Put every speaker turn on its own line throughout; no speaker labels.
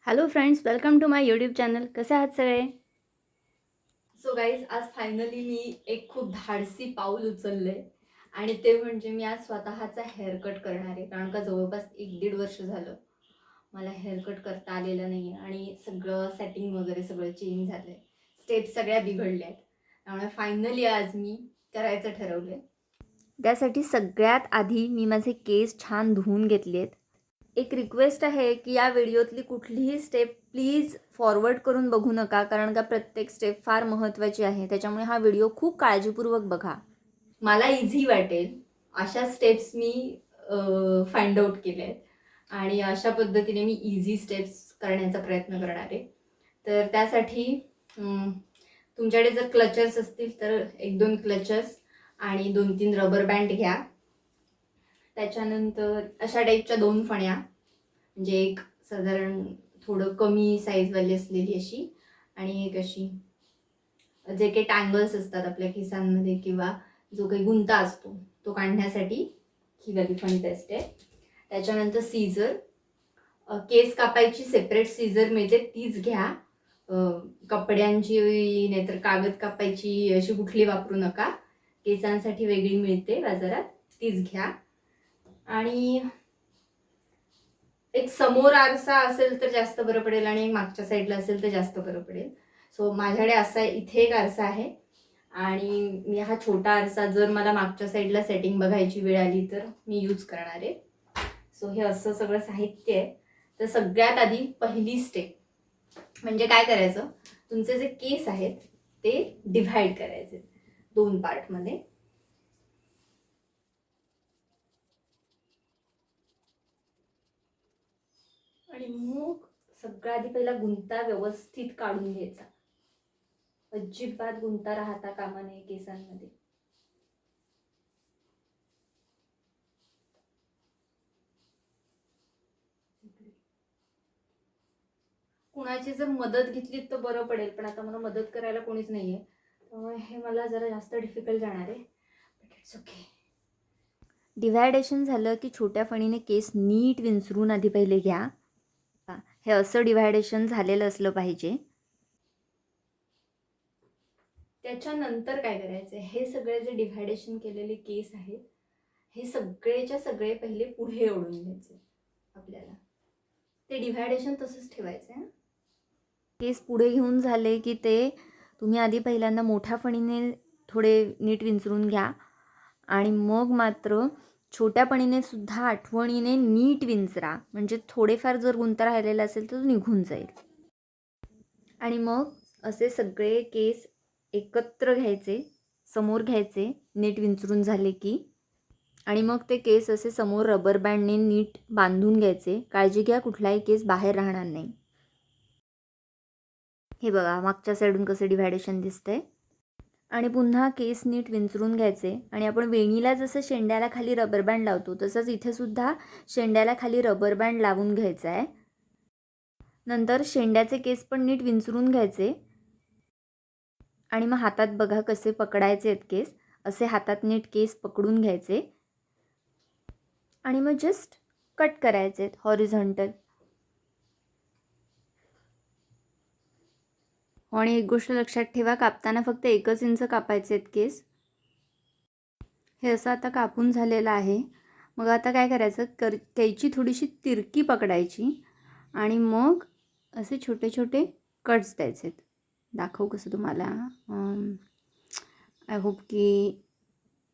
Hello friends, welcome to my YouTube channel. कसे आहात सगळे?
सो गाईज, आज फायनली मी एक खूप धाडसी पाऊल उचललंय आणि ते म्हणजे मी आज स्वतःचा हेअरकट करणार आहे. कारण का जवळपास 1-1.5 वर्ष झालं मला हेअरकट करता आलेलं नाही आहे आणि सगळं सेटिंग वगैरे सगळं चेंज झालं आहे. स्टेप्स सगळ्या बिघडल्या आहेत. त्यामुळे फायनली आज मी करायचं ठरवलं आहे.
त्यासाठी सगळ्यात आधी मी माझे केस छान धुवून घेतले आहेत. एक रिक्वेस्ट आहे की या व्हिडिओतली कुठलीही स्टेप प्लीज फॉरवर्ड करून बघू नका, कारण का प्रत्येक स्टेप फार महत्त्वाची आहे. त्याच्यामुळे हा व्हिडिओ खूप काळजीपूर्वक बघा.
मला इझी वाटेल अशा स्टेप्स मी फाइंड आउट केल्या आहेत आणि अशा पद्धतीने मी इझी स्टेप्स करण्याचा प्रयत्न करणार आहे. तर त्यासाठी तुमच्याकडे जर क्लचर्स असतील तर 1-2 क्लचर्स आणि 2-3 रबर बँड घ्या. त्याच्यानंतर अशा टाईपच्या 2 फण्या, म्हणजे एक साधारण थोडं कमी साईजवाली असलेली अशी आणि एक अशी जे काही टँगल्स असतात आपल्या केसांमध्ये किंवा जो काही गुंता असतो तो काढण्यासाठी ही वाली फणी बेस्ट आहे. त्याच्यानंतर सीझर, केस कापायची सेपरेट सीझर मिळते तीच घ्या. कपड्यांची नाहीतर कागद कापायची अशी कुठली वापरू नका. केसांसाठी वेगळी मिळते बाजारात, तीच घ्या. आणि एक समोर आरसा असेल तर जास्त बरं पडेल आणि एक मागच्या साईडला असेल तर जास्त बरं पडेल. सो माझ्याकडे असा इथे एक आरसा आहे आणि मी हा छोटा आरसा जर मला मागच्या साईडला सेटिंग बघायची वेळ आली तर मी यूज करणार आहे. सो हे असं सगळं साहित्य आहे. तर सगळ्यात आधी पहिली स्टेप म्हणजे काय करायचं, तुमचे जे केस आहेत ते डिव्हाइड करायचे 2 पार्टमध्ये. आणि मग सगळ्यात आधी पहिला गुंता व्यवस्थित काढून घ्यायचा. अजिबात गुंता राहता कामा नये केसांमध्ये. कुणाची जर मदत घेतली तर बरं पडेल, पण आता मला मदत करायला कोणीच नाहीये, त्यामुळे हे मला जरा जास्त डिफिकल्ट जाणार आहे, बट इट्स ओके.
डिव्हायडेशन झालं की छोट्या फणीने केस नीट विंचरून आधी पहिले घ्या. हे असं डिव्हायडेशन झालेलं असलं पाहिजे.
त्याच्यानंतर काय करायचं, हे सगळे जे डिव्हायडेशन केलेले केस आहेत हे सगळेच्या सगळे पहिले पुढे ओढून घ्यायचे. आपल्याला ते डिव्हायडेशन तसंच ठेवायचं आहे.
केस पुढे घेऊन झाले की ते तुम्ही आधी पहिल्यांदा मोठ्या फणीने थोडे नीट विंचरून घ्या आणि मग मात्र छोट्या फणीने सुद्धा आठवणीने नीट विंचरा, म्हणजे थोडेफार जर गुंता राहिलेला असेल तर तो निघून जाईल. आणि मग असे सगळे केस एकत्र घ्यायचे, समोर घ्यायचे नीट विंचरून झाले की, आणि मग ते केस असे समोर रबर बँडने नीट बांधून घ्यायचे. काळजी घ्या कुठलाही केस बाहेर राहणार नाही. हे बघा मागच्या साईडून कसं डिव्हायडेशन दिसतंय. आणि पुन्हा केस नीट विंचरून घ्यायचे आणि आपण वेणीला जसं शेंड्याला खाली रबर बँड लावतो तसंच इथे सुद्धा शेंड्याला खाली रबर बँड लावून घ्यायचा आहे. नंतर शेंड्याचे केस पण नीट विंचरून घ्यायचे आणि मग हातात बघा कसे पकडायचे आहेत केस. असे हातात नीट केस पकडून घ्यायचे आणि मग जस्ट कट करायचे आहेत हॉरिझॉन्टल. आणि एक गोष्ट लक्षात ठेवा, कापताना फक्त 1 इंच कापायचे आहेत केस. हे असं आता कापून झालेलं आहे. मग आता काय करायचं, कैची थोडीशी तिरकी पकडायची आणि मग असे छोटे छोटे कट्स द्यायचे आहेत. दाखवू कसं तुम्हाला. आय होप की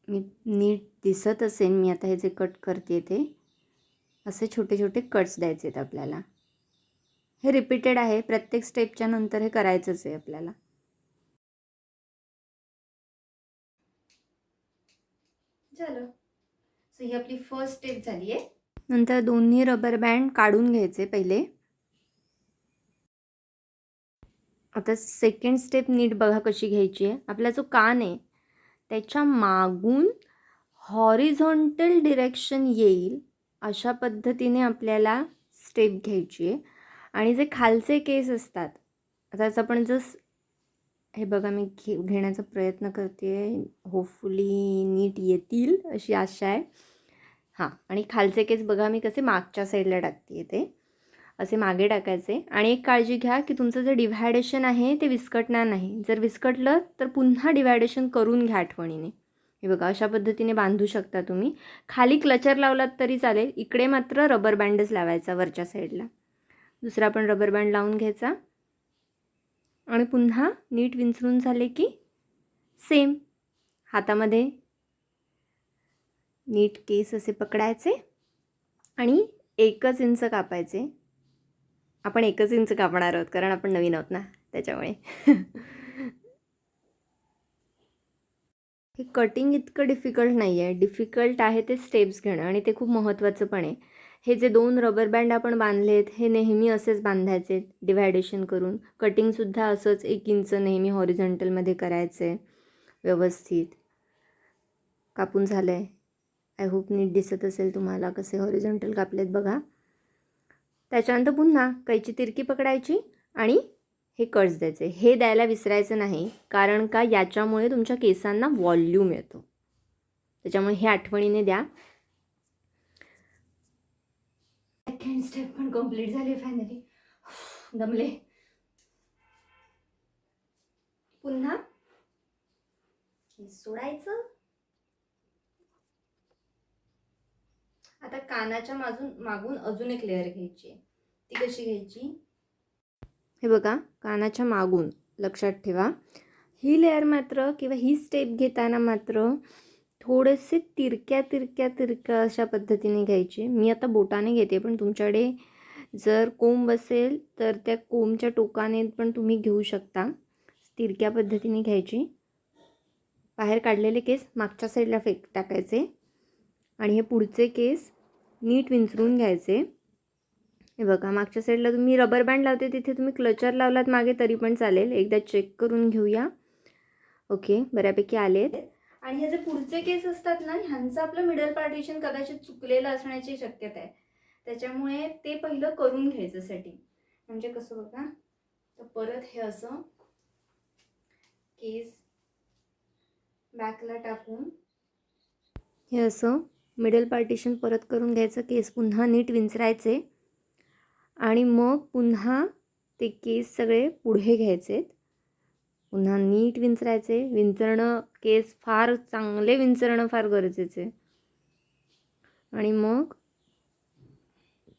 मी नीट दिसत असेल. मी आता हे जे कट करते ते असे छोटे छोटे कट्स द्यायचे आहेत आपल्याला. हे रिपीटेड आहे, प्रत्येक स्टेपच्या नंतर हे करायचंच आहे आपल्याला.
झालं. सो ही आपली फर्स्ट स्टेप झाली आहे.
नंतर दोन्ही रबर बँड काढून घ्यायचे पहिले. आता सेकंड स्टेप नीट बघा कशी घ्यायची आहे. आपला जो कान आहे त्याच्या मागून हॉरिझॉन्टल डिरेक्शन येईल अशा पद्धतीने आपल्याला स्टेप घ्यायची आहे. आणि जे खालचे केस असतात, आता आपण हे बघा मी घेण्याचा प्रयत्न करते आहे, होपफुली नीट येतील अशी आशा आहे. हां, आणि खालचे केस बघा मी कसे मागच्या साईडला टाकते ते. असे मागे टाकायचे. आणि एक काळजी घ्या की तुमचं जे डिव्हायडेशन आहे ते विस्कटणार नाही. जर विस्कटलं तर पुन्हा डिव्हायडेशन करून घ्या आठवणीने. हे बघा, अशा पद्धतीने बांधू शकता तुम्ही. खाली क्लचर लावलात तरी चालेल. इकडे मात्र रबर बँडच लावायचा वरच्या साईडला. दुसरा पण रबर बँड लावून घ्यायचा आणि पुन्हा नीट विंचरून झाले की सेम हातामध्ये नीट केस असे पकडायचे आणि 1 इंच कापायचे. आपण 1 इंच कापणार आहोत कारण आपण नवीन आहोत ना, त्याच्यामुळे. हे कटिंग इतकं डिफिकल्ट नाही आहे. डिफिकल्ट आहे ते स्टेप्स घेणं आणि ते खूप महत्त्वाचं पण आहे. हे जे 2 रबर बँड आपण बांधलेत हे नेहमी असेच बांधायचे डिव्हायडेशन करून. कटिंगसुद्धा असंच 1 इंच नेहमी हॉरिझॉन्टलमध्ये करायचं आहे व्यवस्थित. कापून झालं आहे. आय होप नीट दिसत असेल तुम्हाला कसे हॉरिझॉन्टल कापलेत बघा. त्याच्यानंतर पुन्हा कैची तिरकी पकडायची आणि हे कट्स द्यायचे. हे द्यायला विसरायचं नाही कारण का याच्यामुळे तुमच्या केसांना व्हॉल्यूम येतो. त्याच्यामुळे हे आठवणीने द्या. सेकंड स्टेप पण कंप्लीट झाली फायनली. दमले. पुन्हा हे सोडायचं. आता कानाच्या मागून अजून एक लेअर घ्यायची आहे. ती कशी घ्यायची? हे बघा, कानाच्या मागून लक्षात ठेवा. ही लेअर मात्र किंवा ही स्टेप घेताना मात्र थोडेसे तिरक्या अशा पद्धतीने घ्यायचे. मी आता बोटाने घेते, पण तुमच्याकडे जर कोंब असेल तर त्या कोंबच्या टोकाने पण तुम्ही घेऊ शकता. तिरक्या पद्धतीने घ्यायची. बाहेर काढलेले केस मागच्या साईडला टाकायचे आणि हे पुढचे केस नीट विंचरून घ्यायचे. हे बघा, मागच्या साईडला तुम्ही रबर बँड लावते तिथे तुम्ही क्लचर लावलात मागे तरी पण चालेल. एकदा चेक करून घेऊया. ओके, बऱ्यापैकी आलेत. आणि हे जे पुढचे केस असतात ना, ह्यांचं आपलं मिडल पार्टिशन कदाचित चुकलेलं असण्याची शक्यता आहे. त्याच्यामुळे ते पहिलं करून घ्यायचं सेटिंग. म्हणजे कसं बघा, तर परत हे असं केस बॅकला टाकून हे असं मिडल पार्टिशन परत करून घ्यायचं. केस पुन्हा नीट विंचरायचे आणि मग पुन्हा ते केस सगळे पुढे घ्यायचे. पुन्हा नीट विंचरायचे. विंचरणं, केस फार चांगले विंचरणं फार गरजेचे आहे. आणि मग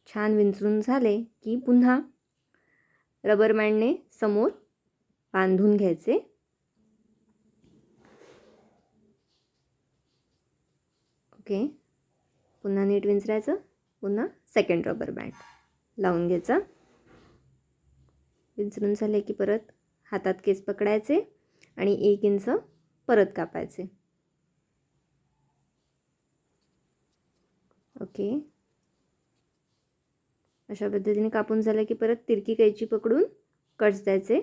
छान विंचरून झाले की पुन्हा रबर बँडने समोर बांधून घ्यायचे. ओके, पुन्हा नीट विंचरायचं. पुन्हा सेकंड रबर बँड लावून घ्यायचा. विंचरून झाले की परत हातात केस पकडायचे आणि 1 इंच परत कापायचे. ओके, अशा पद्धतीने कापून झालं की परत तिरकी कैची पकडून कट्स द्यायचे.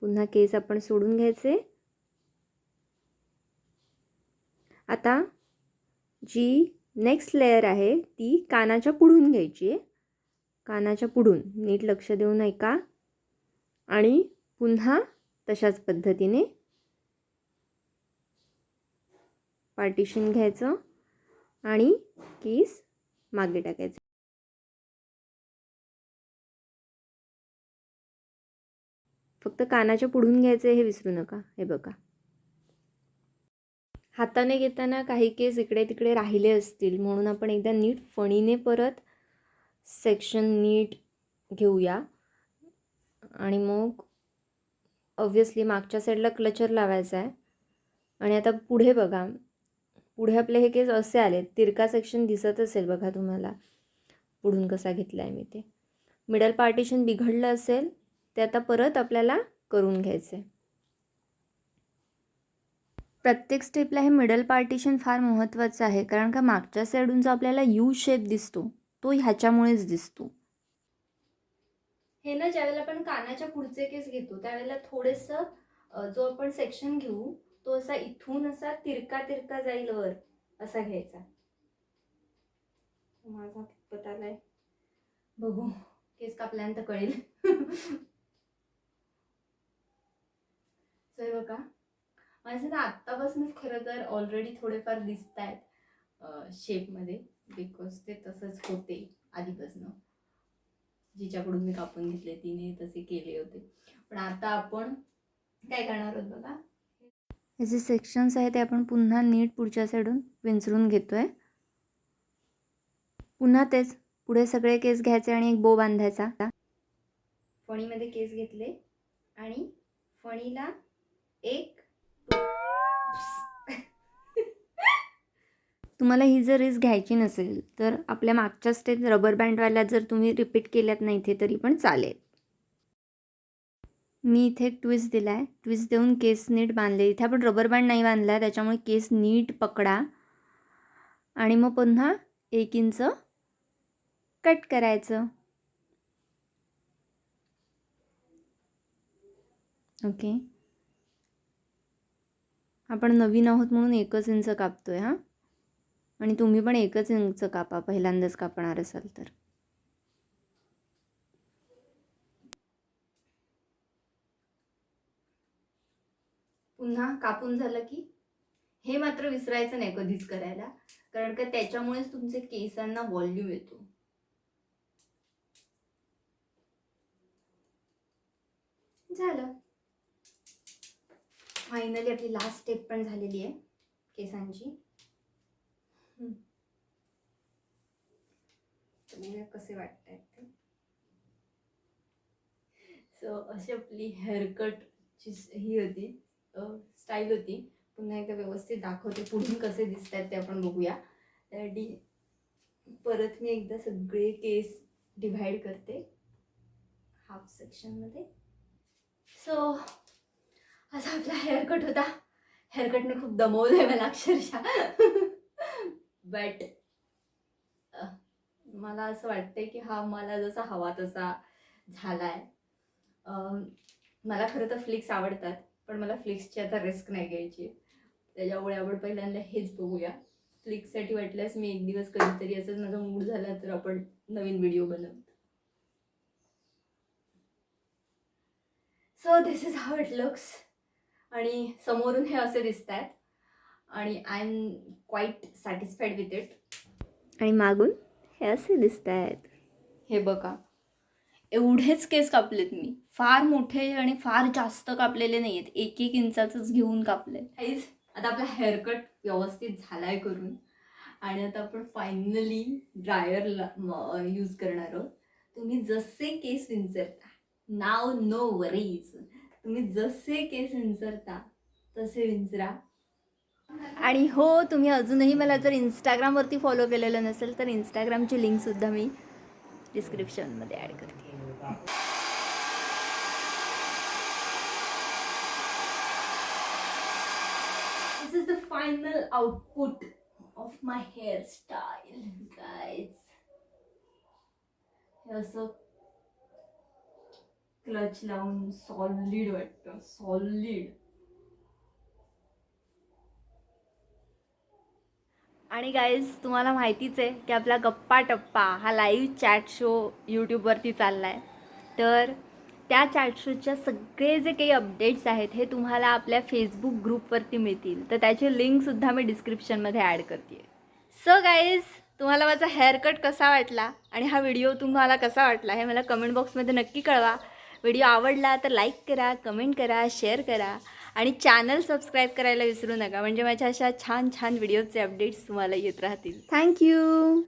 पुन्हा केस आपण सोडून घ्यायचे. आता जी नेक्स्ट लेअर आहे ती कानाच्या पुढून घ्यायची आहे. कानाच्या पुढून नीट लक्ष देऊन ऐका आणि पुन्हा तशाच पद्धतीने पार्टिशन घ्यायचं आणि केस मागे टाकायचे. फक्त कानाच्या पुढून घ्यायचे हे विसरू नका. हे बघा, हाताने घेताना काही केस इकडे तिकडे राहिले असतील म्हणून आपण एकदा नीट फणीने परत सेक्शन नीट घेऊया. आणि मग ऑब्व्हियसली मागच्या साईडला क्लचर लावायचा आहे. आणि आता पुढे बघा, पुढे आपले हे केस असे आले. तिरका सेक्शन दिसत असेल बघा तुम्हाला पुढून कसा घेतला आहे मी. ते मिडल पार्टिशन बिघडलं असेल ते आता परत आपल्याला करून घ्यायचं आहे. प्रत्येक स्टेपला हे मिडल पार्टिशन फार महत्त्वाचं आहे कारण का मागच्या साईडून जो आपल्याला यू शेप दिसतो तो ह्याच्यामुळेच दिसतो. हे ना ज्यावेळेला आपण कानाच्या पुढचे केस घेतो त्यावेळेला थोडंसं जो आपण सेक्शन घेऊ तो असा इथून असा तिरका जाईल वर असा घ्यायचा. माझा कितपत आलाय बघू, केस कापल्यानंतर कळेल. सो बघा, माझे ना आत्तापासूनच खरं तर ऑलरेडी थोडेफार दिसत आहेत शेपमध्ये बिकॉज ते तसंच होते आधीपासून.
जिच्याकडून मी कापून घेतले तिने तसे केले होते. पण आता आपण काय करणार आहोत बघा.
हे जे सेक्शन्स आहे ते आपण पुन्हा नीट पुढच्या साईडून विंचरून घेतो आहे. पुन्हा तेच पुढे सगळे केस घ्यायचे आणि एक बो बांधायचा.
फणीमध्ये केस घेतले आणि फणीला एक
तुम्हाला ही जर रिस्क घ्यायची नसेल तर आपल्या मागच्या स्टेप रबर बँडवाल्या जर तुम्ही रिपीट केल्यात नाही इथे तरी पण चालेल. मी इथे एक ट्विस्ट दिला आहे. ट्विस्ट देऊन केस नीट बांधले. इथे आपण रबर बँड नाही बांधला आहे त्याच्यामुळे केस नीट पकडा आणि मग पुन्हा 1 इंच कट करायचं. ओके, आपण नवीन आहोत म्हणून 1 इंच कापतोय हां. आणि तुम्ही पण 1 इंच कापा पहिल्यांदाच कापणार असाल तर.
पुन्हा कापून झालं की हे मात्र विसरायचं नाही कधीच करायला, कारण का त्याच्यामुळेच तुमचे केसांना व्हॉल्यूम येतो. झालं. फायनली आपली लास्ट स्टेप पण झालेली आहे केसांची. तुम्हाला कसे वाटतायत ते. सो अशी आपली हेअरकटची ही होती, स्टाईल होती. पुन्हा एकदा व्यवस्थित दाखवते पुढून कसे दिसत आहेत ते आपण बघूया. त्यासाठी परत मी एकदा सगळे केस डिव्हाइड करते हाफ सेक्शनमध्ये. सो असा आपला हेअरकट होता. हेअरकटने खूप दमवलंय मला अक्षरशः. बट मला असं वाटतंय की हा मला जसा हवा तसा झालाय. मला खरं तर फ्लिक्स आवडतात, पण मला फ्लिक्सची आता रिस्क नाही घ्यायची. त्याच्यामुळे आपण पहिल्यांदा हेच बघूया. फ्लिक्ससाठी वाटल्यास मी एक दिवस कधीतरी असंच माझा मूड झाला तर आपण नवीन व्हिडिओ बनवू. So this is how it looks. आणि समोरून हे असे दिसत आहेत आणि I am quiet satisfied with it.
आणि मागून हे असे दिसत आहेत.
हे बघा, एवढेच केस कापलेत मी. फार मोठे आणि फार जास्त कापलेले नाही आहेत. 1-1 इंचाचंच घेऊन कापले. गाईज, आता आपला हेअरकट व्यवस्थित झालाय करून आणि आता आपण फायनली ड्रायरला यूज करणार आहोत. तुम्ही जसे केस विंचरता, नाव नो वरीज, तुम्ही जसे केस विंचरता तसे विंचरा.
आणि हो, तुम्ही अजूनही मला जर इंस्टाग्रामवरती फॉलो केलेलं नसेल तर इंस्टाग्रामची लिंकसुद्धा मी डिस्क्रिप्शनमध्ये ॲड करते.
This is the final output of my hairstyle, guys. हे असं क्लच लावून सॉलिड वाटतं, सॉलिड.
आणि गाईज, तुम्हाला माहितीच आहे की आपला गप्पा टप्पा हा लाईव्ह चॅट शो यूट्यूबवरती चालला आहे. तर त्या चॅट शोच्या सगळे जे काही अपडेट्स आहेत हे तुम्हाला आपल्या फेसबुक ग्रुपवरती मिळतील. तर त्याची लिंकसुद्धा मी डिस्क्रिप्शनमध्ये ॲड करते आहे. सो गाईज, तुम्हाला माझा हेअरकट कसा वाटला आणि हा व्हिडिओ तुम्हाला कसा वाटला हे मला कमेंट बॉक्समध्ये नक्की कळवा. व्हिडिओ आवडला तर लाईक करा, कमेंट करा, शेअर करा आणि चॅनल सबस्क्राईब करायला विसरू नका, म्हणजे माझ्या अशा छान छान व्हिडिओचे अपडेट्स तुम्हाला येत राहतील. थँक्यू.